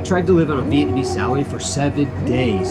tried to live on a Vietnamese salary for 7 days.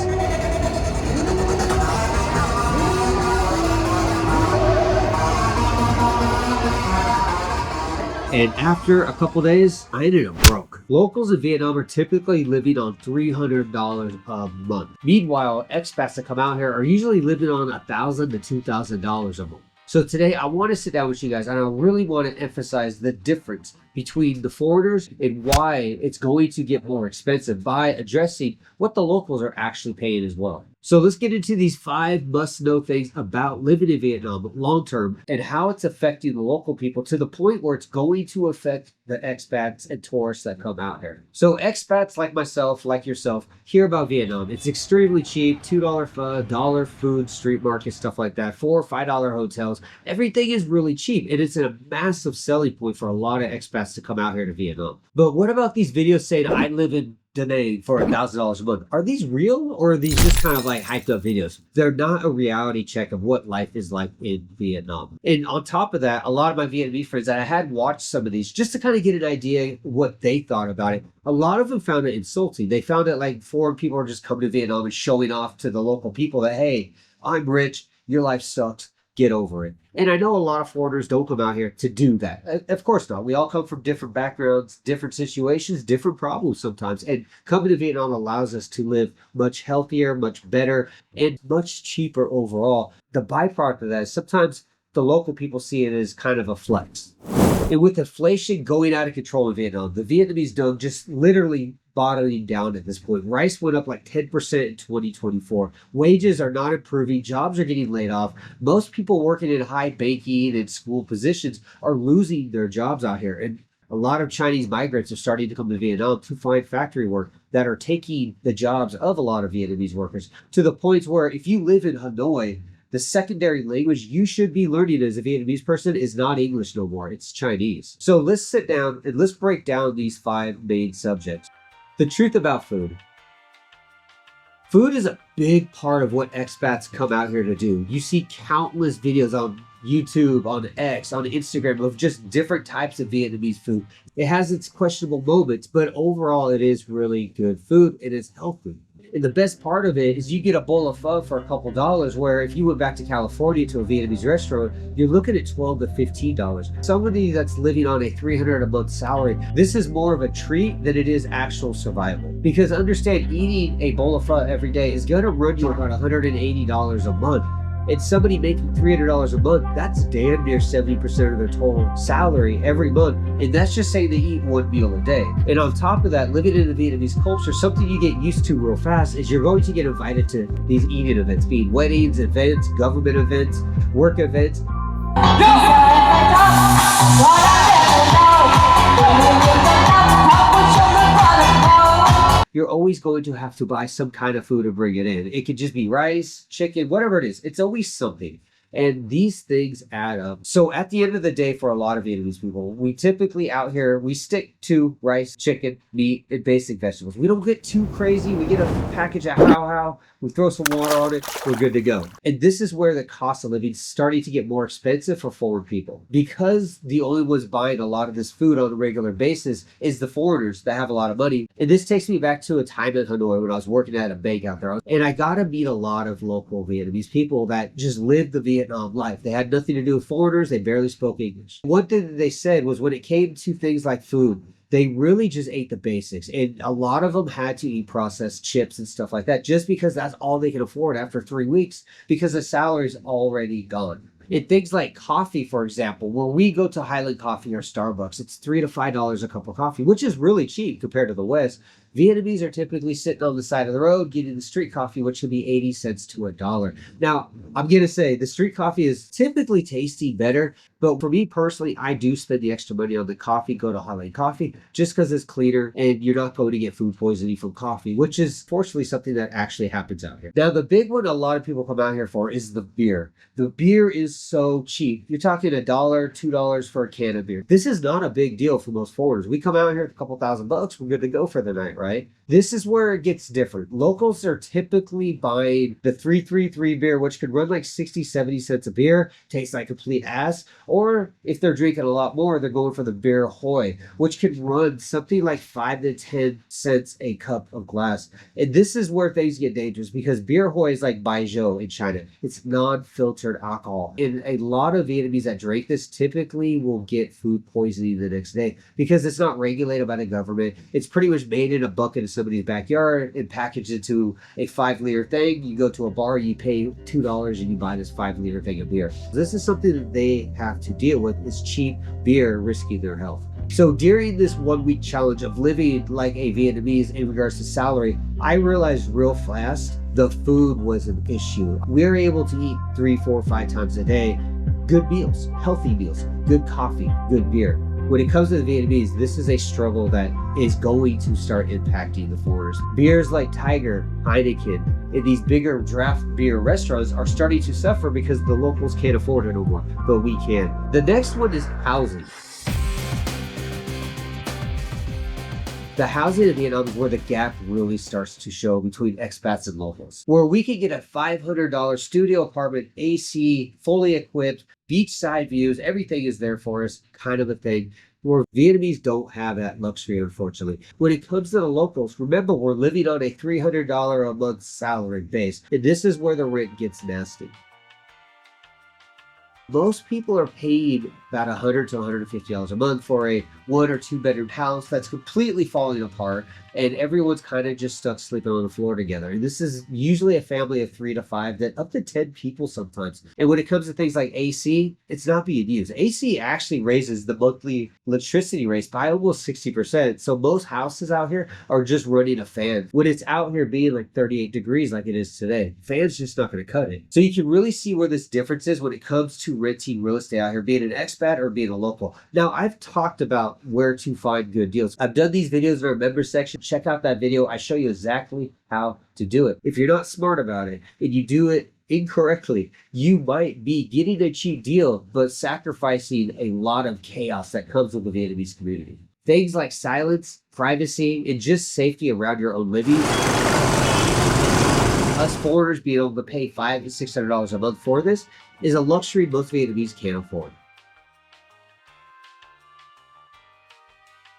And after a couple days, I ended up broke. Locals in Vietnam are typically living on $300 a month. Meanwhile, expats that come out here are usually living on $1,000 to $2,000 a month. So today I want to sit down with you guys and I really want to emphasize the difference between the foreigners and why it's going to get more expensive by addressing what the locals are actually paying as well. So let's get into these 5 must-know things about living in Vietnam long-term and how it's affecting the local people to the point where it's going to affect the expats and tourists that come out here. So expats like myself, like yourself, hear about Vietnam. It's extremely cheap, $2 pho, dollar food, street market, stuff like that, $4 or $5 hotels. Everything is really cheap and it's a massive selling point for a lot of expats to come out here to Vietnam. But what about these videos saying I live in Da Nang for $1,000 a month? Are these real or are these just kind of like hyped up videos? They're not a reality check of what life is like in Vietnam. And on top of that, a lot of my Vietnamese friends that I had watched some of these just to kind of get an idea what they thought about it. A lot of them found it insulting. They found it like foreign people are just coming to Vietnam and showing off to the local people that, hey, I'm rich, your life sucks, get over it. And I know a lot of foreigners don't come out here to do that. Of course not. We all come from different backgrounds, different situations, different problems sometimes. And coming to Vietnam allows us to live much healthier, much better, and much cheaper overall. The byproduct of that is sometimes the local people see it as kind of a flex. And with inflation going out of control in Vietnam, the Vietnamese dong just literally bottoming down at this point. Rice went up like 10% in 2024. Wages are not improving. Jobs are getting laid off. Most people working in high banking and school positions are losing their jobs out here. And a lot of Chinese migrants are starting to come to Vietnam to find factory work that are taking the jobs of a lot of Vietnamese workers to the point where if you live in Hanoi, the secondary language you should be learning as a Vietnamese person is not English no more. It's Chinese. So let's sit down and let's break down these 5 main subjects. The truth about food. Food is a big part of what expats come out here to do. You see countless videos on YouTube, on X, on Instagram of just different types of Vietnamese food. It has its questionable moments, but overall it is really good food. It is healthy. And the best part of it is you get a bowl of pho for a couple dollars, where if you went back to California to a Vietnamese restaurant, you're looking at $12 to $15. Somebody that's living on a $300 a month salary, this is more of a treat than it is actual survival. Because understand, eating a bowl of pho every day is going to run you about $180 a month. And somebody making $300 a month, that's damn near 70% of their total salary every month. And that's just saying they eat 1 meal a day. And on top of that, living in the Vietnamese culture, something you get used to real fast is you're going to get invited to these eating events, being weddings, events, government events, work events. You're always going to have to buy some kind of food and bring it in. It could just be rice, chicken, whatever it is. It's always something. And these things add up. So at the end of the day, for a lot of Vietnamese people, we typically out here, we stick to rice, chicken, meat, and basic vegetables. We don't get too crazy. We get a package of how, we throw some water on it, we're good to go. And this is where the cost of living is starting to get more expensive for foreign people. Because the only ones buying a lot of this food on a regular basis is the foreigners that have a lot of money. And this takes me back to a time in Hanoi when I was working at a bank out there. And I got to meet a lot of local Vietnamese people that just lived the Vietnam life. They had nothing to do with foreigners. They barely spoke English. One thing that they said was when it came to things like food, they really just ate the basics. And a lot of them had to eat processed chips and stuff like that just because that's all they could afford after 3 weeks because the salary's already gone. And things like coffee, for example, when we go to Highland Coffee or Starbucks, it's $3 to $5 a cup of coffee, which is really cheap compared to the West. Vietnamese are typically sitting on the side of the road getting the street coffee, which could be 80 cents to $1. Now, I'm going to say the street coffee is typically tasting better, but for me personally, I do spend the extra money on the coffee, go to Highland Coffee, just because it's cleaner and you're not going to get food poisoning from coffee, which is fortunately something that actually happens out here. Now, the big one a lot of people come out here for is the beer. The beer is so cheap. You're talking $1, $2 for a can of beer. This is not a big deal for most foreigners. We come out here with a couple $1,000 bucks, we're good to go for the night, right? right? This is where it gets different. Locals are typically buying the 333 beer, which could run like 60, 70 cents a beer, tastes like complete ass. Or if they're drinking a lot more, they're going for the beer Hoy, which could run something like 5 to 10 cents a cup of glass. And this is where things get dangerous because beer Hoy is like Baijiu in China. It's non-filtered alcohol. And a lot of Vietnamese that drink this typically will get food poisoning the next day because it's not regulated by the government. It's pretty much made in a bucket of somebody's backyard and packaged into a 5-liter thing. You go to a bar, you pay $2 and you buy this 5-liter thing of beer. This is something that they have to deal with, is cheap beer risking their health. So during this 1-week challenge of living like a Vietnamese in regards to salary, I realized real fast the food was an issue. We were able to eat 3, 4, 5 times a day, good meals, healthy meals, good coffee, good beer. When it comes to the Vietnamese, this is a struggle that is going to start impacting the foreigners. Beers like Tiger, Heineken, and these bigger draft beer restaurants are starting to suffer because the locals can't afford it no more, but we can. The next one is housing. The housing in Vietnam is where the gap really starts to show between expats and locals. Where we can get a $500 studio apartment, AC, fully equipped, beachside views, everything is there for us, kind of a thing. Where Vietnamese don't have that luxury, unfortunately. When it comes to the locals, remember we're living on a $300 a month salary base, and this is where the rent gets nasty. Most people are paid about $100 to $150 a month for a 1 or 2 bedroom house that's completely falling apart, and everyone's kind of just stuck sleeping on the floor together. And this is usually a family of 3 to 5, that up to 10 people sometimes. And when it comes to things like AC, it's not being used. AC actually raises the monthly electricity rates by almost 60%. So most houses out here are just running a fan. When it's out here being like 38 degrees like it is today, fan's just not going to cut it. So you can really see where this difference is when it comes to renting real estate out here, being an expat or being a local. Now, I've talked about where to find good deals. I've done these videos in our members section. Check out that video. I show you exactly how to do it. If you're not smart about it and you do it incorrectly, you might be getting a cheap deal, but sacrificing a lot of chaos that comes with the Vietnamese community. Things like silence, privacy, and just safety around your own living. Us foreigners being able to pay $500 to $600 a month for this is a luxury most Vietnamese can't afford.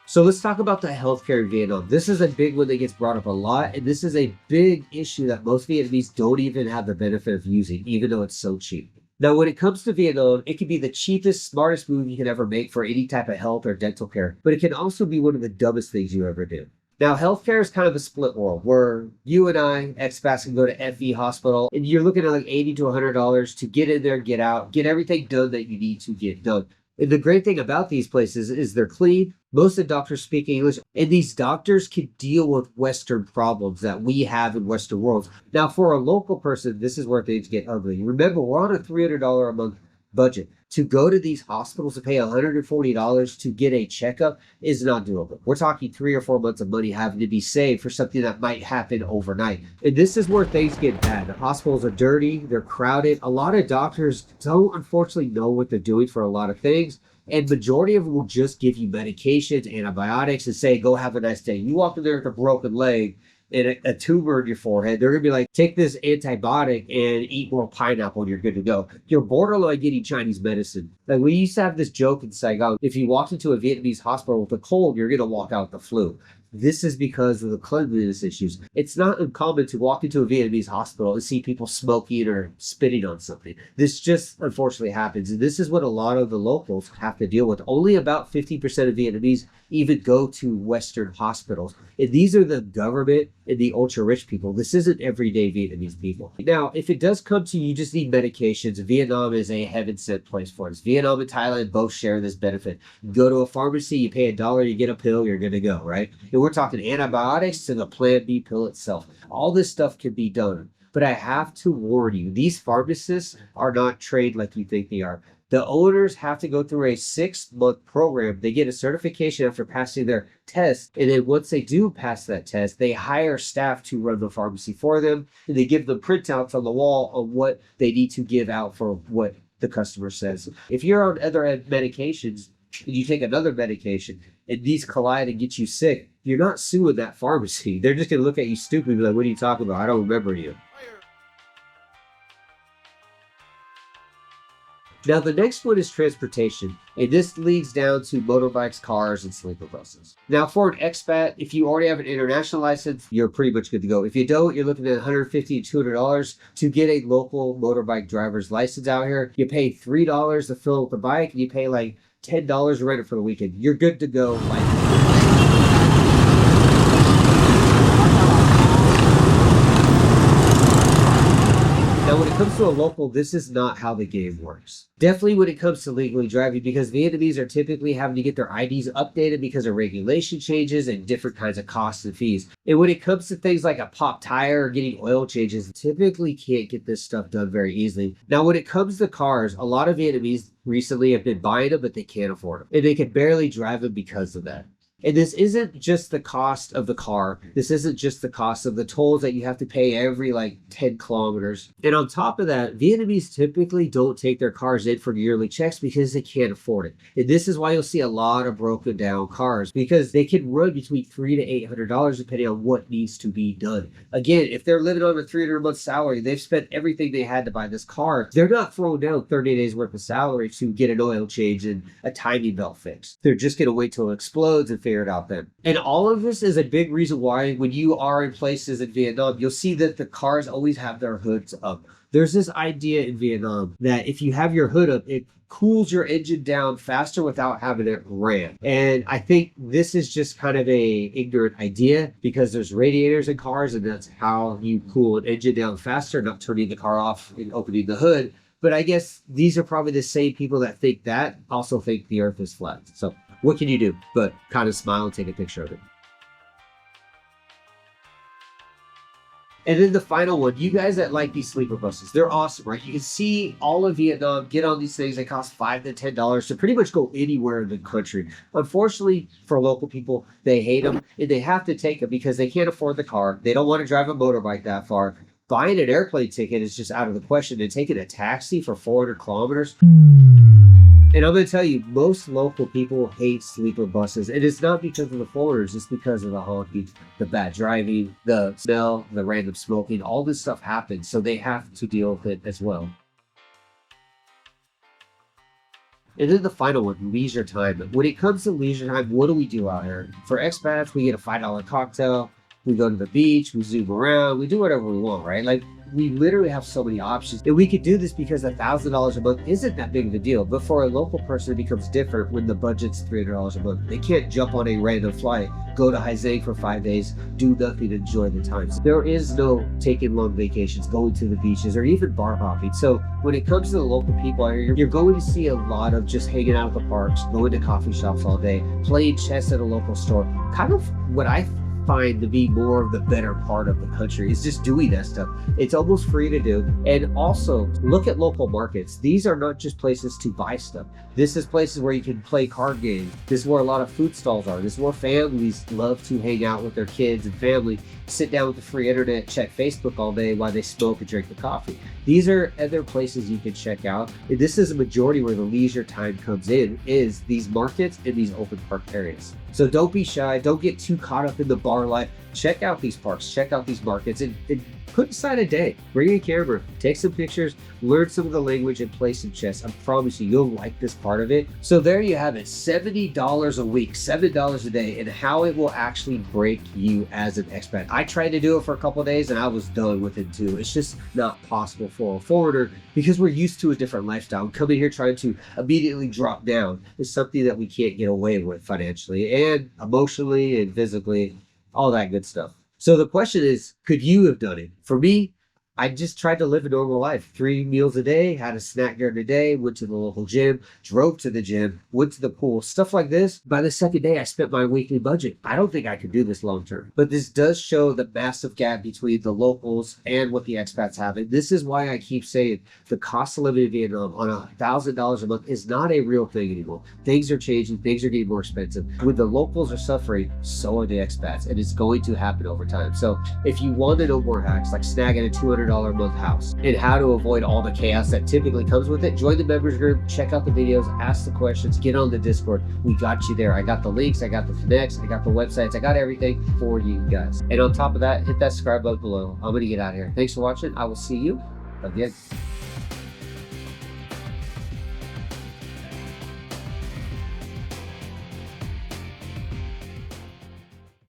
So let's talk about the healthcare in Vietnam. This is a big one that gets brought up a lot, and this is a big issue that most Vietnamese don't even have the benefit of using, even though it's so cheap. Now, when it comes to Vietnam, it can be the cheapest, smartest move you can ever make for any type of health or dental care, but it can also be one of the dumbest things you ever do. Now, healthcare is kind of a split world where you and I, expats, can go to FE hospital and you're looking at like $80 to $100 to get in there, get out, get everything done that you need to get done. And the great thing about these places is they're clean. Most of the doctors speak English, and these doctors can deal with Western problems that we have in Western worlds. Now, for a local person, this is where things get ugly. Remember, we're on a $300 a month budget. To go to these hospitals to pay $140 to get a checkup is not doable. We're talking 3 or 4 months of money having to be saved for something that might happen overnight. And this is where things get bad. The hospitals are dirty, they're crowded. A lot of doctors don't unfortunately know what they're doing for a lot of things. And majority of them will just give you medications, antibiotics, and say, go have a nice day. You walk in there with a broken leg and a tumor in your forehead, they're going to be like, take this antibiotic and eat more pineapple and you're good to go. You're borderline getting Chinese medicine. Like, we used to have this joke in Saigon. If you walked into a Vietnamese hospital with a cold, you're going to walk out with the flu. This is because of the cleanliness issues. It's not uncommon to walk into a Vietnamese hospital and see people smoking or spitting on something. This just unfortunately happens. And this is what a lot of the locals have to deal with. Only about 50% of Vietnamese even go to Western hospitals. And these are the government and the ultra-rich people. This isn't everyday Vietnamese people. Now, if it does come to you just need medications, Vietnam is a heaven-sent place for us. Vietnam and Thailand both share this benefit. You go to a pharmacy, you pay $1, you get a pill, you're good to go, right? And we're talking antibiotics to the Plan B pill itself. All this stuff can be done. But I have to warn you, these pharmacists are not trained like you think they are. The owners have to go through a 6-month program. They get a certification after passing their test. And then once they do pass that test, they hire staff to run the pharmacy for them. And they give them printouts on the wall on what they need to give out for what the customer says. If you're on other medications, and you take another medication, and these collide and get you sick, you're not suing that pharmacy. They're just going to look at you stupid and be like, what are you talking about? I don't remember you. Now, the next one is transportation, and this leads down to motorbikes, cars, and sleeper buses. Now, for an expat, if you already have an international license, you're pretty much good to go. If you don't, you're looking at $150 to $200 to get a local motorbike driver's license out here. You pay $3 to fill up the bike, and you pay like $10 to rent it for the weekend. You're good to go. Now, when it comes to a local, this is not how the game works. Definitely when it comes to legally driving, because Vietnamese are typically having to get their IDs updated because of regulation changes and different kinds of costs and fees. And when it comes to things like a pop tire or getting oil changes, typically can't get this stuff done very easily. Now, when it comes to cars, a lot of Vietnamese recently have been buying them, but they can't afford them. And they can barely drive them because of that. And this isn't just the cost of the car. This isn't just the cost of the tolls that you have to pay every like 10 kilometers. And on top of that, Vietnamese typically don't take their cars in for yearly checks because they can't afford it. And this is why you'll see a lot of broken down cars, because they can run between $300 to $800 depending on what needs to be done. Again, if they're living on a $300-a-month salary, they've spent everything they had to buy this car. They're not throwing down 30 days worth of salary to get an oil change and a timing belt fixed. They're just going to wait till it explodes and figure it out then. And all of this is a big reason why when you are in places in Vietnam, you'll see that the cars always have their hoods up. There's this idea in Vietnam that if you have your hood up, it cools your engine down faster without having it ran. And I think this is just kind of a ignorant idea, because there's radiators in cars and that's how you cool an engine down faster, not turning the car off and opening the hood. But I guess these are probably the same people that think that also think the earth is flat. So what can you do but kind of smile and take a picture of it? And then the final one, you guys that like these sleeper buses, they're awesome, right? You can see all of Vietnam get on these things. They cost $5 to $10 to pretty much go anywhere in the country. Unfortunately, for local people, they hate them and they have to take them because they can't afford the car. They don't want to drive a motorbike that far. Buying an airplane ticket is just out of the question, and taking a taxi for 400 kilometers. And I'm going to tell you, most local people hate sleeper buses. And it's not because of the foreigners, it's because of the honking, the bad driving, the smell, the random smoking. All this stuff happens, so they have to deal with it as well. And then the final one, leisure time. When it comes to leisure time, what do we do out here? For expats, we get a $5 cocktail. We go to the beach, we zoom around, we do whatever we want, right? Like, we literally have so many options. And we could do this because $1,000 a month isn't that big of a deal. But for a local person, it becomes different when the budget's $300 a month. They can't jump on a random flight, go to Hai Giang for 5 days, do nothing, enjoy the time. So there is no taking long vacations, going to the beaches, or even bar hopping. So when it comes to the local people, you're going to see a lot of just hanging out at the parks, going to coffee shops all day, playing chess at a local store. Kind of what I find to be more of the better part of the country is just doing that stuff. It's almost free to do. And also look at local markets. These are not just places to buy stuff. This is places where you can play card games. This is where a lot of food stalls are. This is where families love to hang out with their kids and family, sit down with the free internet, check Facebook all day while they smoke and drink the coffee. These are other places you can check out. And this is a majority where the leisure time comes in, is these markets and these open park areas. So don't be shy. Don't get too caught up in the bar life. Check out these parks, check out these markets, and put aside a day. Bring a camera, take some pictures, learn some of the language, and play some chess. I promise you, you'll like this part of it. So there you have it, $70 a week, $7 a day, and how it will actually break you as an expat. I tried to do it for a couple of days and I was done with it too. It's just not possible for a foreigner because we're used to a different lifestyle. Coming here trying to immediately drop down is something that we can't get away with financially and emotionally and physically, all that good stuff. So the question is, could you have done it? For me, I just tried to live a normal life. 3 meals a day, had a snack during the day, went to the local gym, drove to the gym, went to the pool, stuff like this. By the second day, I spent my weekly budget. I don't think I could do this long term. But this does show the massive gap between the locals and what the expats have. And this is why I keep saying the cost of living in Vietnam on $1,000 a month is not a real thing anymore. Things are changing. Things are getting more expensive. When the locals are suffering, so are the expats. And it's going to happen over time. So if you want to know more hacks, like snagging a $200 $300 a month house. And how to avoid all the chaos that typically comes with it. Join the members group, check out the videos, ask the questions, get on the Discord. We got you there. I got the links, I got the connects, I got the websites, I got everything for you guys. And on top of that, hit that subscribe button below. I'm gonna get out of here. Thanks for watching. I will see you again.